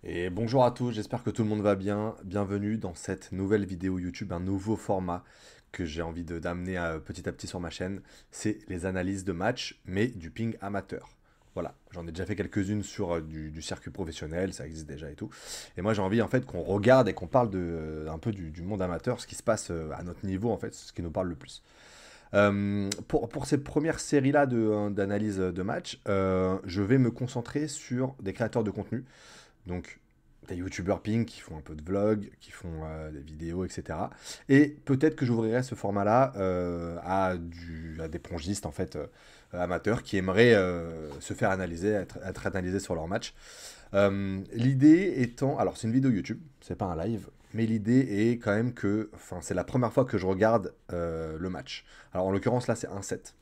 Et bonjour à tous, j'espère que tout le monde va bien. Bienvenue dans cette nouvelle vidéo YouTube, un nouveau format que j'ai envie d'amener petit à petit sur ma chaîne. C'est les analyses de matchs, mais du ping amateur. Voilà, j'en ai déjà fait quelques-unes sur du circuit professionnel, ça existe déjà et tout. Et moi j'ai envie en fait qu'on regarde et qu'on parle un peu du monde amateur, ce qui se passe à notre niveau en fait, ce qui nous parle le plus. Pour ces premières séries-là d'analyse de matchs, je vais me concentrer sur des créateurs de contenu. Donc, des youtubeurs ping qui font un peu de vlog, qui font des vidéos, etc. Et peut-être que j'ouvrirai ce format-là à des pongistes en fait amateurs qui aimeraient se faire analyser, être analysés sur leur match. L'idée étant, alors c'est une vidéo YouTube, c'est pas un live, mais l'idée est quand même que, enfin c'est la première fois que je regarde le match. Alors en l'occurrence là c'est un set.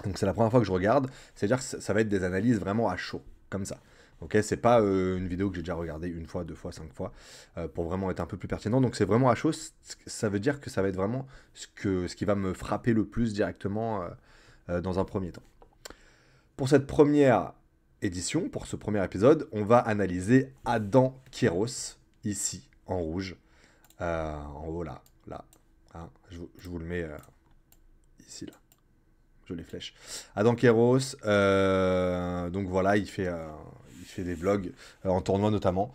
Donc c'est la première fois que je regarde, c'est-à-dire que ça va être des analyses vraiment à chaud, comme ça. Ok, c'est pas une vidéo que j'ai déjà regardée une fois, deux fois, cinq fois, pour vraiment être un peu plus pertinent. Donc c'est vraiment à chaud, ça veut dire que ça va être vraiment ce qui va me frapper le plus directement dans un premier temps. Pour cette première édition, pour ce premier épisode, on va analyser Adam Kéros, ici, en rouge, en haut là, là. Hein, je vous le mets ici, là. Jolie flèche. Adam Kéros, donc voilà, il fait des vlogs en tournoi notamment,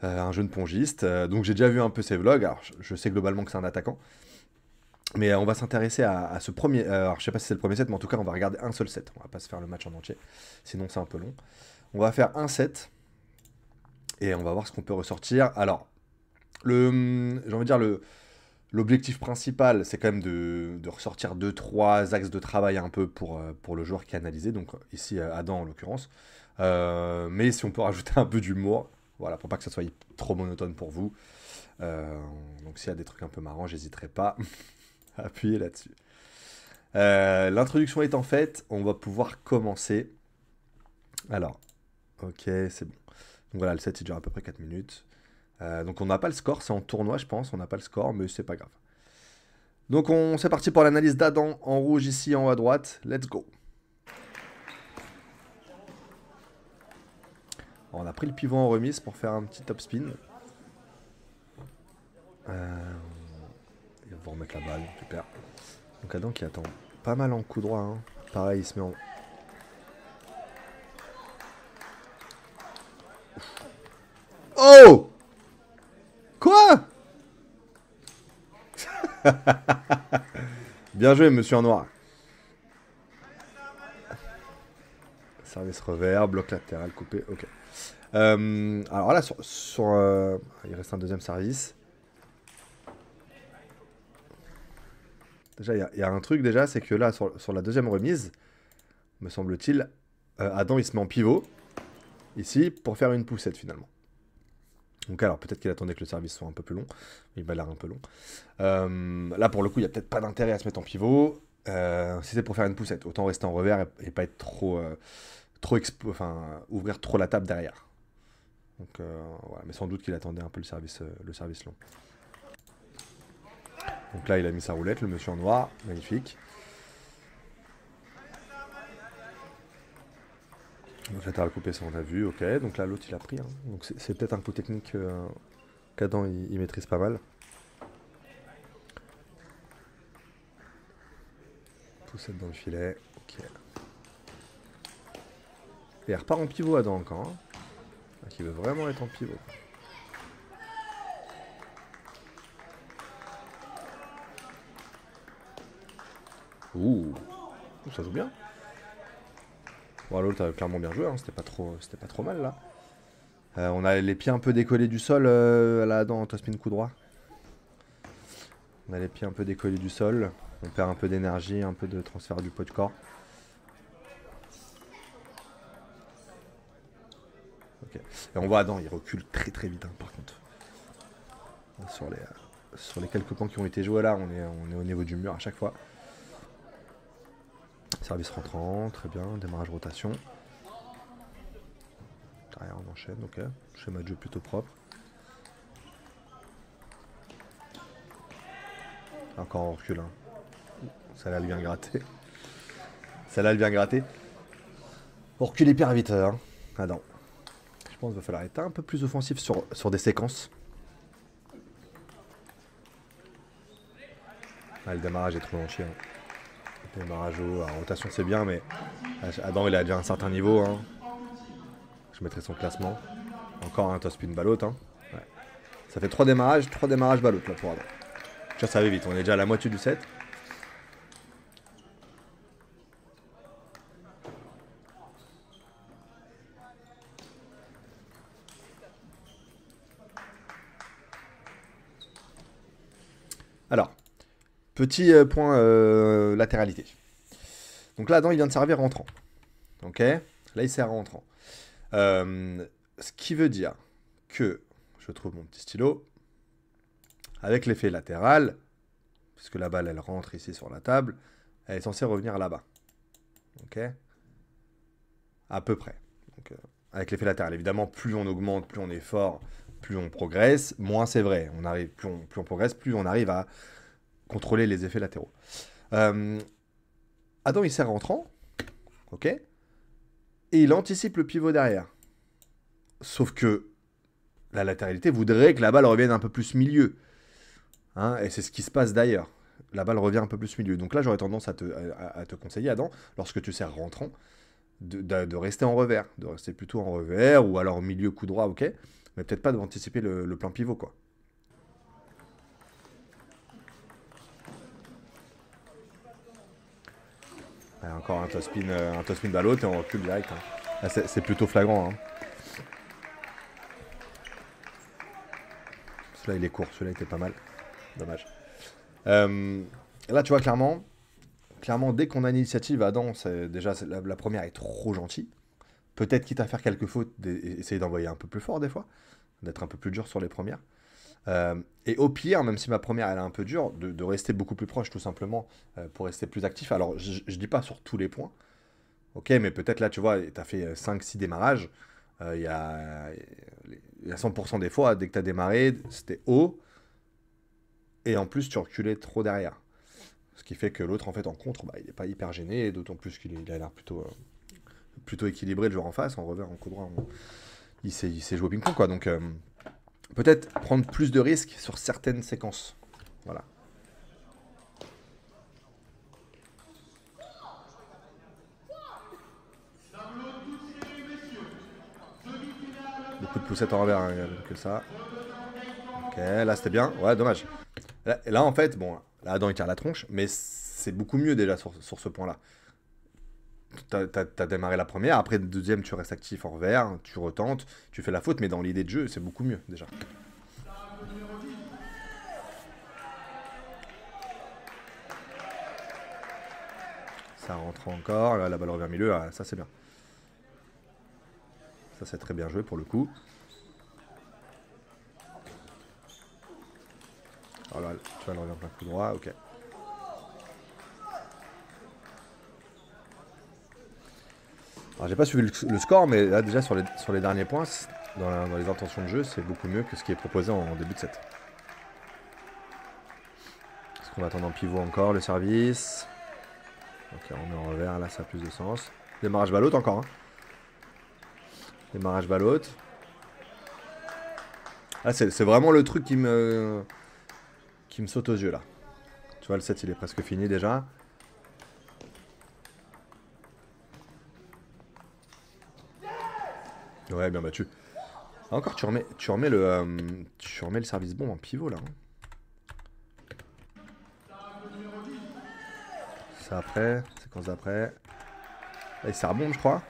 un jeune pongiste. Donc j'ai déjà vu un peu ses vlogs, alors je sais globalement que c'est un attaquant. Mais on va s'intéresser à ce premier. Alors je sais pas si c'est le premier set, mais en tout cas on va regarder un seul set. On va pas se faire le match en entier, sinon c'est un peu long. On va faire un set et on va voir ce qu'on peut ressortir. Alors, j'ai envie de dire l'objectif principal, c'est quand même de ressortir deux, trois axes de travail un peu pour le joueur qui est analysé, donc ici Adam en l'occurrence. Mais si on peut rajouter un peu d'humour, voilà, pour pas que ça soit trop monotone pour vous. Euh, donc s'il y a des trucs un peu marrants, j'hésiterai pas à appuyer là-dessus. L'introduction étant faite, on va pouvoir commencer. Alors, ok, c'est bon. Donc voilà, le set il dure à peu près 4 minutes. Donc on n'a pas le score, c'est en tournoi je pense, on n'a pas le score, mais c'est pas grave. Donc c'est parti pour l'analyse d'Adam en rouge ici en haut à droite. Let's go. Alors, on a pris le pivot en remise pour faire un petit top spin. Il va remettre la balle, super. Donc Adam qui attend pas mal en coup droit. Hein. Pareil, il se met en... Oh! Quoi? Bien joué, monsieur en noir. Service revers, bloc latéral coupé, ok. Alors là, il reste un deuxième service. Déjà, il y a un truc déjà, c'est que là, sur la deuxième remise, me semble-t-il, Adam il se met en pivot, ici, pour faire une poussette finalement. Donc alors, peut-être qu'il attendait que le service soit un peu plus long, il m'a l'air un peu long. Là, pour le coup, il n'y a peut-être pas d'intérêt à se mettre en pivot. Si c'est pour faire une poussette, autant rester en revers et pas être enfin, ouvrir trop la table derrière. Donc voilà, mais sans doute qu'il attendait un peu le service long. Donc là, il a mis sa roulette, le monsieur en noir, magnifique. Donc latéral coupé, ça on a vu, ok. Donc là, l'autre il a pris. Hein. Donc c'est peut-être un coup technique qu'Adam il maîtrise pas mal. Poussette dans le filet, ok. Et il repart en pivot Adam encore. Hein. Donc il veut vraiment être en pivot. Ouh, ça joue bien. Bon, l'autre a clairement bien joué, hein. C'était pas trop mal là. On a les pieds un peu décollés du sol là dans Tospin coup droit. On a les pieds un peu décollés du sol. On perd un peu d'énergie, un peu de transfert du poids de corps. Ok. Et on voit Adam, il recule très très vite hein, par contre. Sur les quelques points qui ont été joués là, on est au niveau du mur à chaque fois. Service rentrant, très bien, démarrage rotation. Derrière on enchaîne, ok. Schéma de jeu plutôt propre. Encore en recul. Hein. Ça l'a bien gratté. Ça l'a bien gratté. On recule hyper vite, hein. Ah non. pense qu'il va falloir être un peu plus offensif sur des séquences. Ah, le démarrage est trop long chien. Le démarrage haut, la rotation c'est bien, mais Adam il a déjà un certain niveau. Hein. Je mettrai son classement. Encore un top spin ballot. Hein. Ouais. Ça fait 3 démarrages ballot là pour Adam. Tu vois, ça va vite, on est déjà à la moitié du set. Alors, petit point latéralité. Donc là, Adam, il vient de servir rentrant. Ok. Là, il sert rentrant. Ce qui veut dire que, je trouve mon petit stylo, avec l'effet latéral, puisque la balle, elle rentre ici sur la table, elle est censée revenir là-bas. Ok. À peu près. Donc, avec l'effet latéral. Évidemment, plus on augmente, plus on est fort, plus on progresse, moins c'est vrai. Plus on progresse, plus on arrive à contrôler les effets latéraux. Adam, il sert rentrant. Ok. Et il anticipe le pivot derrière. Sauf que la latéralité voudrait que la balle revienne un peu plus milieu. Hein, et c'est ce qui se passe d'ailleurs. La balle revient un peu plus milieu. Donc là, j'aurais tendance à te conseiller, Adam, lorsque tu sers rentrant, de rester en revers. De rester plutôt en revers, ou alors milieu coup droit, ok. Mais peut-être pas d'anticiper le plan pivot, quoi. Ouais, encore un top spin ballot et on recule direct. Hein. C'est plutôt flagrant. Hein. Celui-là, il est court. Celui-là, était pas mal. Dommage. Là, tu vois, clairement, dès qu'on a l'initiative, Adam, déjà, la première est trop gentille. Peut-être quitte à faire quelques fautes, essayer d'envoyer un peu plus fort des fois, d'être un peu plus dur sur les premières. Et au pire, même si ma première elle est un peu dure, de rester beaucoup plus proche tout simplement pour rester plus actif. Alors je dis pas sur tous les points, ok, mais peut-être là tu vois, tu as fait 5-6 démarrages, il y a 100% des fois, dès que tu as démarré, c'était haut, et en plus tu reculais trop derrière. Ce qui fait que l'autre en fait en contre, bah, il n'est pas hyper gêné, d'autant plus qu'il a l'air plutôt équilibré le joueur en face, en revers, en coup droit, il sait jouer au ping-pong quoi, donc... peut-être prendre plus de risques sur certaines séquences. Voilà. Beaucoup de poussettes en revers, hein, que ça. Ok, là c'était bien. Ouais, dommage. Là en fait, bon, là Adam il tire la tronche, mais c'est beaucoup mieux déjà sur ce point-là. T'as démarré la première, après le deuxième tu restes actif en revers, tu retentes, tu fais la faute, mais dans l'idée de jeu c'est beaucoup mieux déjà. Ça rentre encore, là, la balle revient au milieu, ah, ça c'est bien. Ça c'est très bien joué pour le coup. Alors là, tu vois, elle revient plein coup droit, ok. Alors j'ai pas suivi le score, mais là déjà sur les derniers points, dans les intentions de jeu, c'est beaucoup mieux que ce qui est proposé en début de set. Est-ce qu'on va attendre en pivot encore le service? Ok, on est en revers, là ça a plus de sens. Démarrage ballot encore. Hein. Démarrage ballot. Là c'est vraiment le truc qui me saute aux yeux là. Tu vois, le set il est presque fini déjà. Ouais, bien battu. Encore, tu remets le service bombe en pivot là. Hein. Ça après, séquence d'après. Là il sert bombe je crois.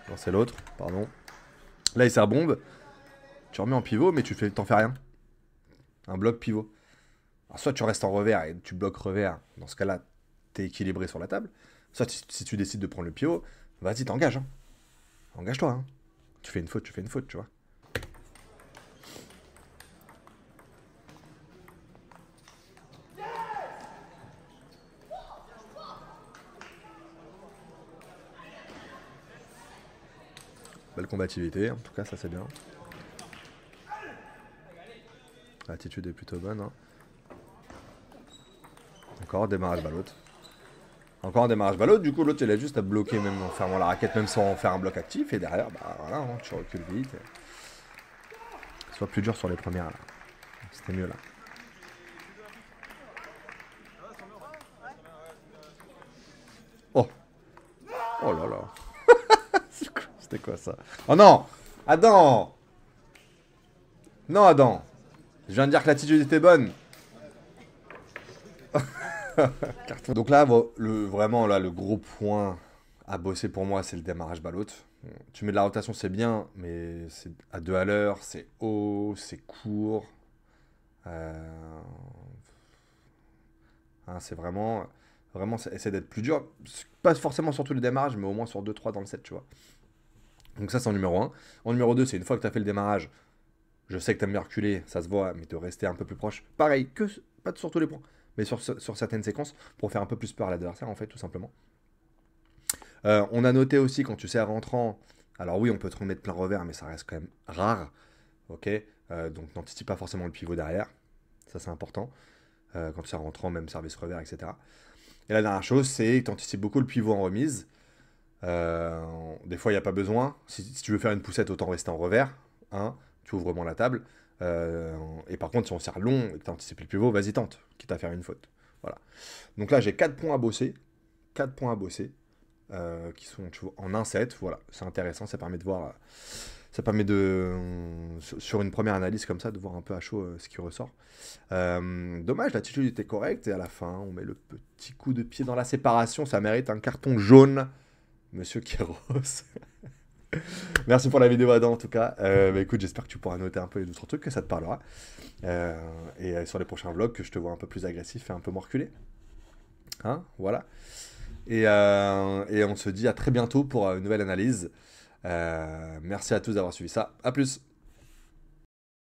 Non c'est l'autre, pardon. Là il sert bombe. Tu remets en pivot mais t'en fais rien. Un bloc pivot. Alors soit tu restes en revers et tu bloques revers. Dans ce cas-là, t'es équilibré sur la table. Soit si tu décides de prendre le pivot, vas-y t'engages. Hein. Engage-toi. Hein. Tu fais une faute, tu vois. Belle combativité, en tout cas ça c'est bien. L'attitude est plutôt bonne. Hein. Encore démarrage ballot. Encore un démarrage ballot, du coup l'autre il a juste à bloquer même en fermant la raquette, même sans faire un bloc actif, et derrière, bah voilà, hein, tu recules vite. Sois plus dur sur les premières là. C'était mieux là. Oh. Oh là là. C'était quoi ça? Oh non! Adam! Non Adam! Je viens de dire que l'attitude était bonne. Carton. Donc là, bon, vraiment, là, le gros point à bosser pour moi, c'est le démarrage balote. Tu mets de la rotation, c'est bien, mais c'est à 2 à l'heure, c'est haut, c'est court. Euh, hein, c'est vraiment, essayer d'être plus dur. Pas forcément sur tous les démarrages, mais au moins sur deux trois dans le set, tu vois. Donc ça, c'est en numéro un. En numéro 2, c'est une fois que tu as fait le démarrage, je sais que tu aimes bien reculer, ça se voit, mais de rester un peu plus proche. Pareil, pas sur tous les points, mais sur certaines séquences, pour faire un peu plus peur à l'adversaire, en fait, tout simplement. On a noté aussi, quand tu sais, à rentrant, alors oui, on peut te remettre plein revers, mais ça reste quand même rare, ok. Donc n'anticipe pas forcément le pivot derrière, ça c'est important. Quand tu sais, à rentrant, même service revers, etc. Et la dernière chose, c'est que tu anticipes beaucoup le pivot en remise. Des fois, il n'y a pas besoin. Si tu veux faire une poussette, autant rester en revers. Hein, tu ouvres vraiment la table. Et par contre, si on sert long et que tu anticipes le pivot, vas-y, tente, quitte à faire une faute. Voilà. Donc là, j'ai 4 points à bosser. 4 points à bosser. Qui sont tu vois, en 1-7. Voilà, c'est intéressant. Ça permet de voir. Ça permet sur une première analyse comme ça, de voir un peu à chaud ce qui ressort. Dommage, l'attitude était correcte. Et à la fin, on met le petit coup de pied dans la séparation. Ça mérite un carton jaune. Monsieur Kéros. Merci pour la vidéo, Adam, en tout cas. Bah, écoute, j'espère que tu pourras noter un peu les autres trucs, que ça te parlera. Et sur les prochains vlogs, que je te vois un peu plus agressif et un peu moins reculé. Hein, voilà. Et on se dit à très bientôt pour une nouvelle analyse. Merci à tous d'avoir suivi ça. À plus.